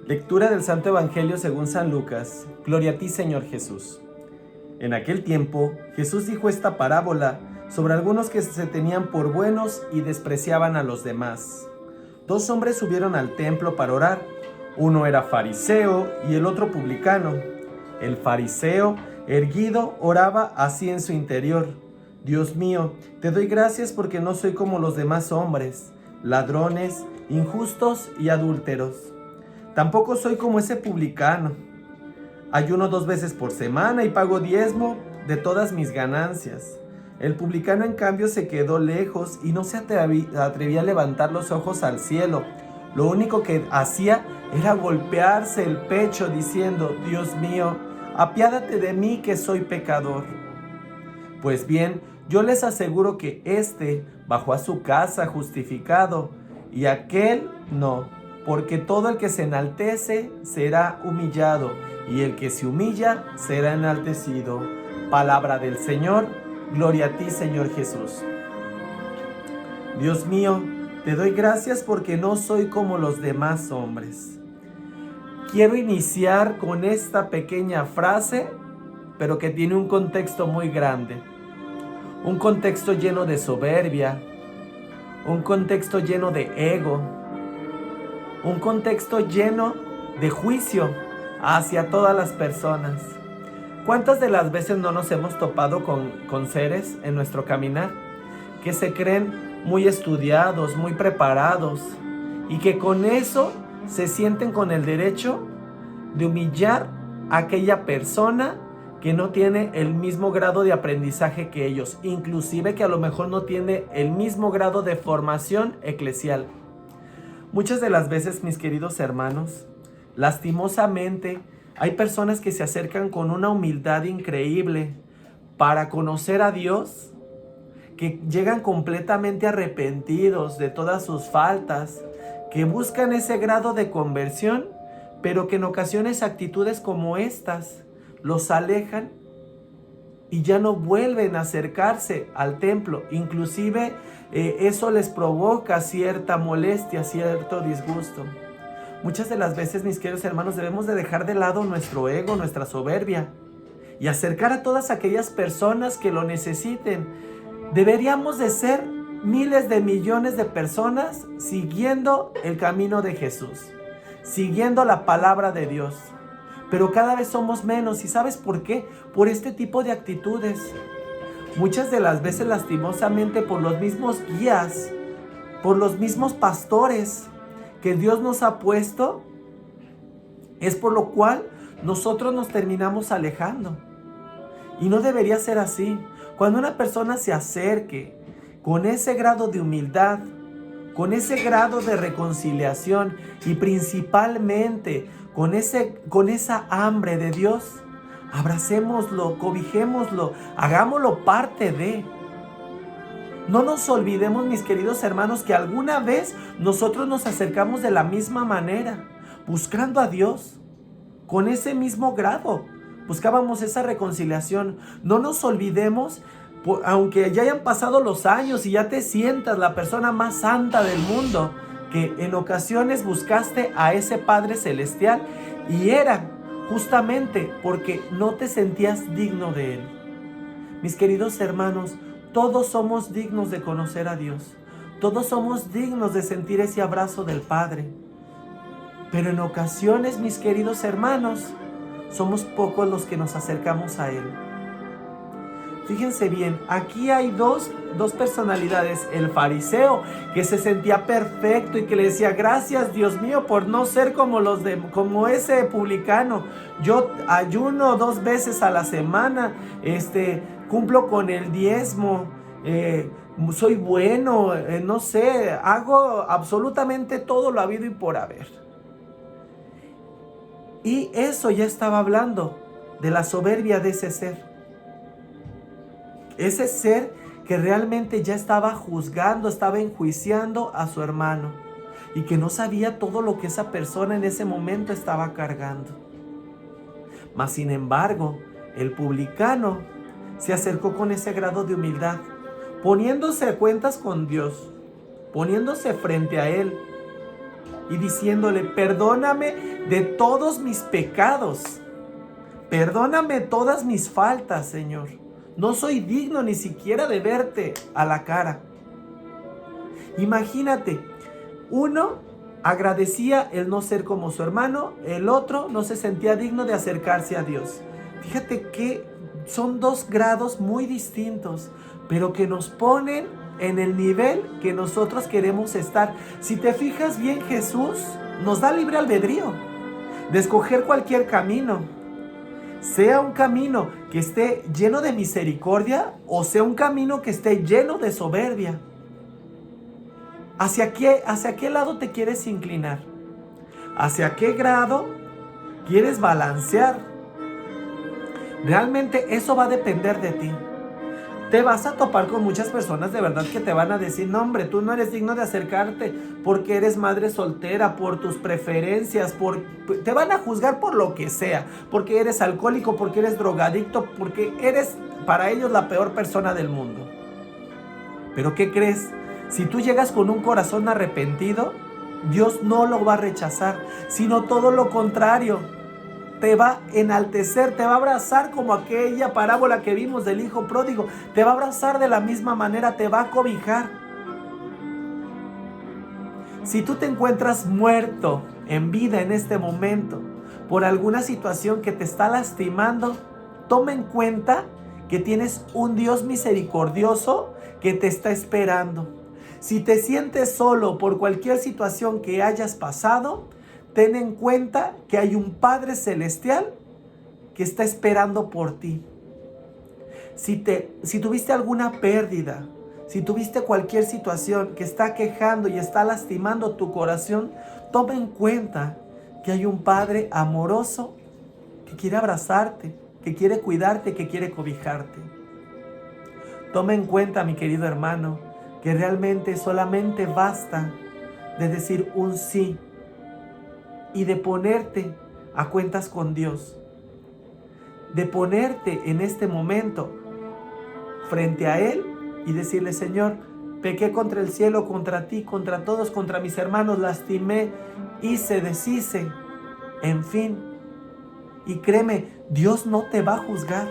Lectura del Santo Evangelio según San Lucas. Gloria a ti, Señor Jesús. En aquel tiempo, Jesús dijo esta parábola sobre algunos que se tenían por buenos y despreciaban a los demás. Dos hombres subieron al templo para orar. Uno era fariseo y el otro publicano. El fariseo, erguido, oraba así en su interior: Dios mío, te doy gracias porque no soy como los demás hombres, ladrones, injustos y adúlteros. Tampoco soy como ese publicano. Ayuno 2 veces por semana y pago diezmo de todas mis ganancias. El publicano, en cambio, se quedó lejos y no se atrevía a levantar los ojos al cielo. Lo único que hacía era golpearse el pecho diciendo: Dios mío, apiádate de mí que soy pecador. Pues bien, yo les aseguro que éste bajó a su casa justificado y aquel no. Porque todo el que se enaltece será humillado, y el que se humilla será enaltecido. Palabra del Señor, gloria a ti, Señor Jesús. Dios mío, te doy gracias porque no soy como los demás hombres. Quiero iniciar con esta pequeña frase, pero que tiene un contexto muy grande. Un contexto lleno de soberbia, un contexto lleno de ego, un contexto lleno de juicio hacia todas las personas. ¿Cuántas de las veces no nos hemos topado con seres en nuestro caminar que se creen muy estudiados, muy preparados y que con eso se sienten con el derecho de humillar a aquella persona que no tiene el mismo grado de aprendizaje que ellos, inclusive que a lo mejor no tiene el mismo grado de formación eclesial? Muchas de las veces, mis queridos hermanos, lastimosamente, hay personas que se acercan con una humildad increíble para conocer a Dios, que llegan completamente arrepentidos de todas sus faltas, que buscan ese grado de conversión, pero que en ocasiones actitudes como estas los alejan y ya no vuelven a acercarse al templo. Inclusive eso les provoca cierta molestia, cierto disgusto. Muchas de las veces, mis queridos hermanos, debemos de dejar de lado nuestro ego, nuestra soberbia y acercar a todas aquellas personas que lo necesiten. Deberíamos de ser miles de millones de personas siguiendo el camino de Jesús, siguiendo la palabra de Dios. Pero cada vez somos menos. ¿Y sabes por qué? Por este tipo de actitudes. Muchas de las veces, lastimosamente, por los mismos guías, por los mismos pastores que Dios nos ha puesto, es por lo cual nosotros nos terminamos alejando. Y no debería ser así. Cuando una persona se acerque con ese grado de humildad, con ese grado de reconciliación y principalmente con esa hambre de Dios, abracémoslo, cobijémoslo, hagámoslo parte de. No nos olvidemos, mis queridos hermanos, que alguna vez nosotros nos acercamos de la misma manera, buscando a Dios, con ese mismo grado. Buscábamos esa reconciliación. No nos olvidemos, aunque ya hayan pasado los años y ya te sientas la persona más santa del mundo, que en ocasiones buscaste a ese Padre Celestial y era justamente porque no te sentías digno de Él. Mis queridos hermanos, todos somos dignos de conocer a Dios. Todos somos dignos de sentir ese abrazo del Padre. Pero en ocasiones, mis queridos hermanos, somos pocos los que nos acercamos a Él. Fíjense bien, aquí hay dos personalidades. El fariseo, que se sentía perfecto y que le decía: gracias, Dios mío, por no ser como ese publicano. Yo ayuno 2 veces a la semana, cumplo con el diezmo, soy bueno, no sé, hago absolutamente todo lo habido y por haber. Y eso ya estaba hablando de la soberbia de ese ser. Ese ser que realmente ya estaba juzgando, estaba enjuiciando a su hermano y que no sabía todo lo que esa persona en ese momento estaba cargando. Mas sin embargo, el publicano se acercó con ese grado de humildad, poniéndose a cuentas con Dios, poniéndose frente a Él y diciéndole: perdóname de todos mis pecados. Perdóname todas mis faltas, Señor. No soy digno ni siquiera de verte a la cara. Imagínate, uno agradecía el no ser como su hermano, el otro no se sentía digno de acercarse a Dios. Fíjate que son dos grados muy distintos, pero que nos ponen en el nivel que nosotros queremos estar. Si te fijas bien, Jesús nos da libre albedrío de escoger cualquier camino. Sea un camino que esté lleno de misericordia o sea un camino que esté lleno de soberbia. ¿Hacia qué lado te quieres inclinar? ¿Hacia qué grado quieres balancear? Realmente eso va a depender de ti. Te vas a topar con muchas personas de verdad que te van a decir: no, hombre, tú no eres digno de acercarte porque eres madre soltera, por tus preferencias, te van a juzgar por lo que sea, porque eres alcohólico, porque eres drogadicto, porque eres para ellos la peor persona del mundo. Pero ¿qué crees? Si tú llegas con un corazón arrepentido, Dios no lo va a rechazar, sino todo lo contrario. Te va a enaltecer, te va a abrazar como aquella parábola que vimos del hijo pródigo. Te va a abrazar de la misma manera, te va a cobijar. Si tú te encuentras muerto en vida en este momento por alguna situación que te está lastimando, toma en cuenta que tienes un Dios misericordioso que te está esperando. Si te sientes solo por cualquier situación que hayas pasado, ten en cuenta que hay un Padre Celestial que está esperando por ti. Si tuviste alguna pérdida, si tuviste cualquier situación que está quejando y está lastimando tu corazón, toma en cuenta que hay un Padre amoroso que quiere abrazarte, que quiere cuidarte, que quiere cobijarte. Toma en cuenta, mi querido hermano, que realmente solamente basta de decir un sí y de ponerte a cuentas con Dios, de ponerte en este momento frente a Él y decirle: Señor, pequé contra el cielo, contra ti, contra todos, contra mis hermanos, lastimé, hice, deshice, en fin. Y créeme, Dios no te va a juzgar,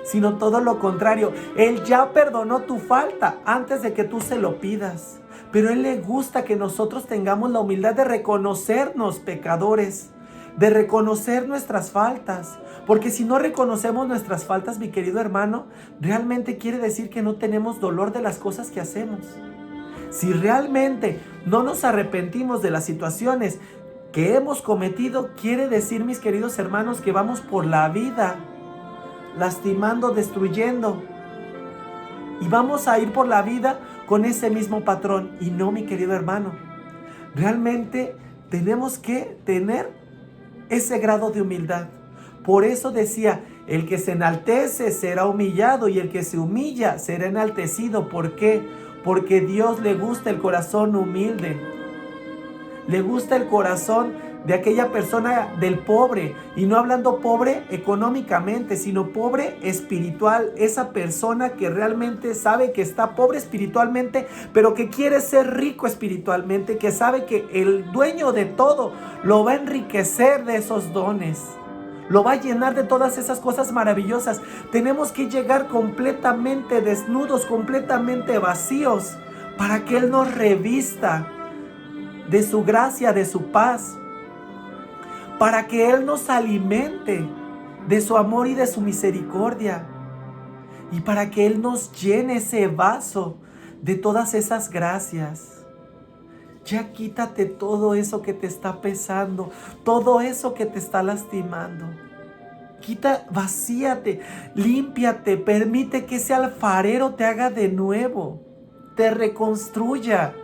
sino todo lo contrario. Él ya perdonó tu falta antes de que tú se lo pidas. Pero a Él le gusta que nosotros tengamos la humildad de reconocernos pecadores, de reconocer nuestras faltas. Porque si no reconocemos nuestras faltas, mi querido hermano, realmente quiere decir que no tenemos dolor de las cosas que hacemos. Si realmente no nos arrepentimos de las situaciones que hemos cometido, quiere decir, mis queridos hermanos, que vamos por la vida lastimando, destruyendo. Y vamos a ir por la vida con ese mismo patrón. Y no, mi querido hermano, realmente tenemos que tener ese grado de humildad. Por eso decía: el que se enaltece será humillado y el que se humilla será enaltecido. ¿Por qué? Porque Dios le gusta el corazón humilde. Le gusta el corazón de aquella persona, del pobre, y no hablando pobre económicamente, sino pobre espiritual. Esa persona que realmente sabe que está pobre espiritualmente, pero que quiere ser rico espiritualmente, que sabe que el dueño de todo lo va a enriquecer de esos dones, lo va a llenar de todas esas cosas maravillosas. Tenemos que llegar completamente desnudos, completamente vacíos, para que Él nos revista de su gracia, de su paz, para que Él nos alimente de su amor y de su misericordia, y para que Él nos llene ese vaso de todas esas gracias. Ya quítate todo eso que te está pesando, todo eso que te está lastimando. Vacíate, límpiate, permite que ese alfarero te haga de nuevo, te reconstruya.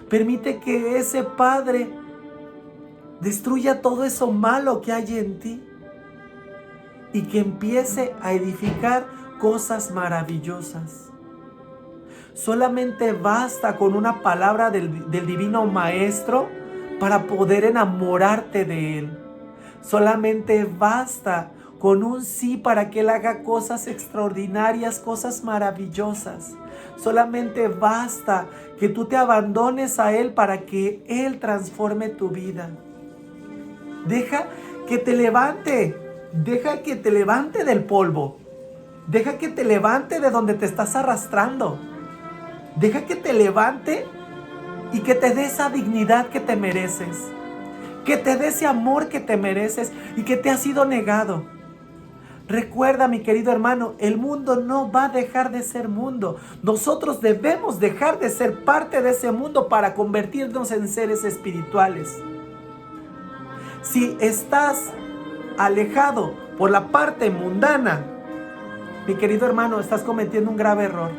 Permite que ese Padre destruya todo eso malo que hay en ti y que empiece a edificar cosas maravillosas. Solamente basta con una palabra del Divino Maestro para poder enamorarte de Él. Solamente basta con un sí para que Él haga cosas extraordinarias, cosas maravillosas. Solamente basta que tú te abandones a Él para que Él transforme tu vida. Deja que te levante del polvo. Deja que te levante de donde te estás arrastrando. Deja que te levante y que te dé esa dignidad que te mereces. Que te dé ese amor que te mereces y que te ha sido negado. Recuerda, mi querido hermano, el mundo no va a dejar de ser mundo. Nosotros debemos dejar de ser parte de ese mundo para convertirnos en seres espirituales. Si estás alejado por la parte mundana, mi querido hermano, estás cometiendo un grave error.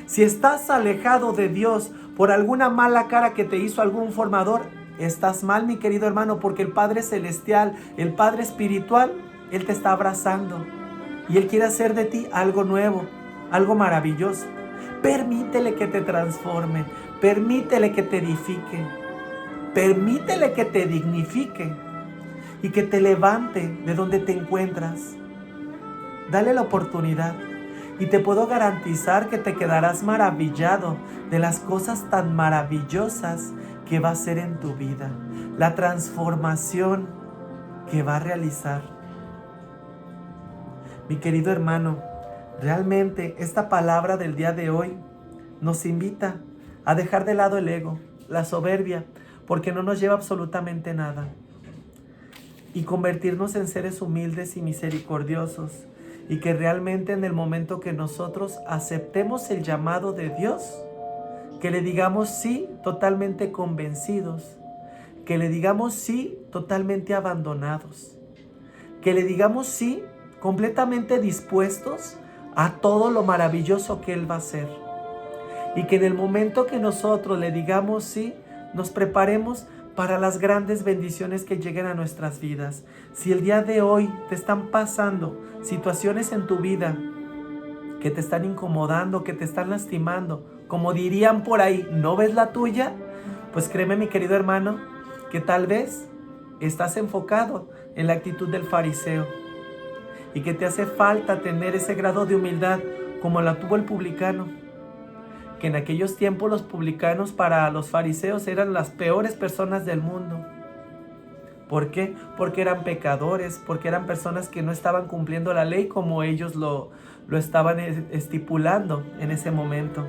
Si estás alejado de Dios por alguna mala cara que te hizo algún formador, estás mal, mi querido hermano, porque el Padre Celestial, el Padre Espiritual, Él te está abrazando y Él quiere hacer de ti algo nuevo, algo maravilloso. Permítele que te transforme, permítele que te edifique, permítele que te dignifique y que te levante de donde te encuentras. Dale la oportunidad y te puedo garantizar que te quedarás maravillado de las cosas tan maravillosas que va a hacer en tu vida, la transformación que va a realizar. Mi querido hermano, realmente esta palabra del día de hoy nos invita a dejar de lado el ego, la soberbia, porque no nos lleva absolutamente nada, y convertirnos en seres humildes y misericordiosos, y que realmente en el momento que nosotros aceptemos el llamado de Dios, que le digamos sí totalmente convencidos, que le digamos sí totalmente abandonados, que le digamos sí completamente dispuestos a todo lo maravilloso que Él va a hacer, y que en el momento que nosotros le digamos sí, nos preparemos para las grandes bendiciones que lleguen a nuestras vidas. Si el día de hoy te están pasando situaciones en tu vida que te están incomodando, que te están lastimando, como dirían por ahí, ¿no ves la tuya? Pues créeme, mi querido hermano, que tal vez estás enfocado en la actitud del fariseo y que te hace falta tener ese grado de humildad como la tuvo el publicano, que en aquellos tiempos los publicanos para los fariseos eran las peores personas del mundo. ¿Por qué? Porque eran pecadores, porque eran personas que no estaban cumpliendo la ley como ellos lo estaban estipulando en ese momento.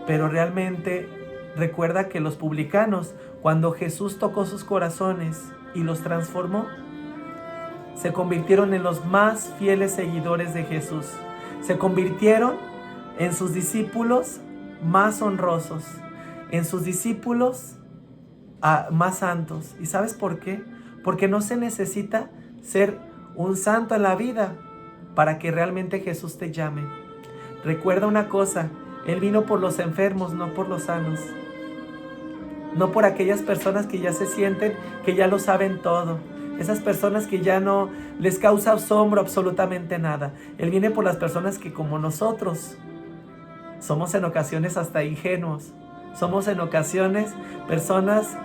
Pero realmente recuerda que los publicanos, cuando Jesús tocó sus corazones y los transformó, se convirtieron en los más fieles seguidores de Jesús. Se convirtieron en sus discípulos más honrosos, en sus discípulos más santos. ¿Y sabes por qué? Porque no se necesita ser un santo en la vida para que realmente Jesús te llame. Recuerda una cosa, Él vino por los enfermos, no por los sanos. No por aquellas personas que ya se sienten que ya lo saben todo. Esas personas que ya no les causa asombro absolutamente nada. Él viene por las personas que, como nosotros, somos en ocasiones hasta ingenuos. Somos en ocasiones personas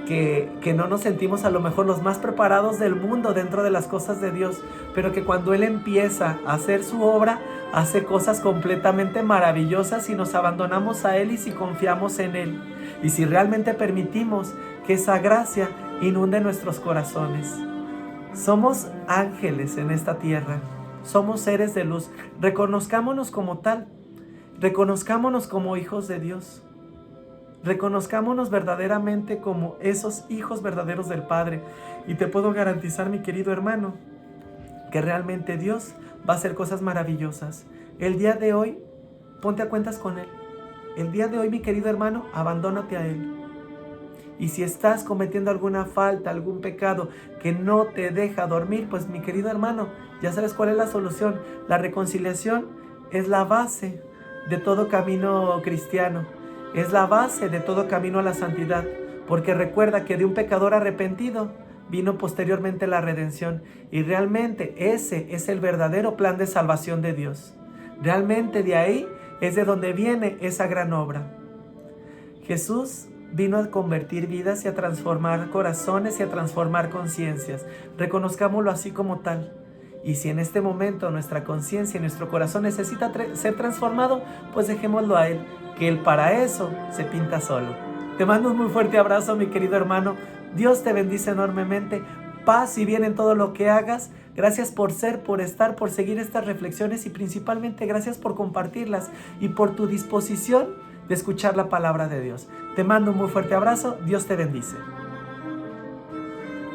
que no nos sentimos a lo mejor los más preparados del mundo dentro de las cosas de Dios, pero que cuando Él empieza a hacer su obra, hace cosas completamente maravillosas si nos abandonamos a Él y si confiamos en Él. Y si realmente permitimos que esa gracia inunde nuestros corazones. Somos ángeles en esta tierra. Somos seres de luz. Reconozcámonos como tal. Reconozcámonos como hijos de Dios. Reconozcámonos verdaderamente como esos hijos verdaderos del Padre. Y te puedo garantizar, mi querido hermano, que realmente Dios va a hacer cosas maravillosas. El día de hoy, ponte a cuentas con Él. El día de hoy, mi querido hermano, abandónate a Él. Y si estás cometiendo alguna falta, algún pecado que no te deja dormir, pues mi querido hermano, ya sabes cuál es la solución. La reconciliación es la base de todo camino cristiano. Es la base de todo camino a la santidad. Porque recuerda que de un pecador arrepentido vino posteriormente la redención. Y realmente ese es el verdadero plan de salvación de Dios. Realmente de ahí es de donde viene esa gran obra. Jesús vino a convertir vidas y a transformar corazones y a transformar conciencias. Reconozcámoslo así como tal. Y si en este momento nuestra conciencia y nuestro corazón necesita ser transformado, pues dejémoslo a Él, que Él para eso se pinta solo. Te mando un muy fuerte abrazo, mi querido hermano. Dios te bendice enormemente. Paz y bien en todo lo que hagas. Gracias por ser, por estar, por seguir estas reflexiones y principalmente gracias por compartirlas y por tu disposición de escuchar la palabra de Dios. Te mando un muy fuerte abrazo. Dios te bendice.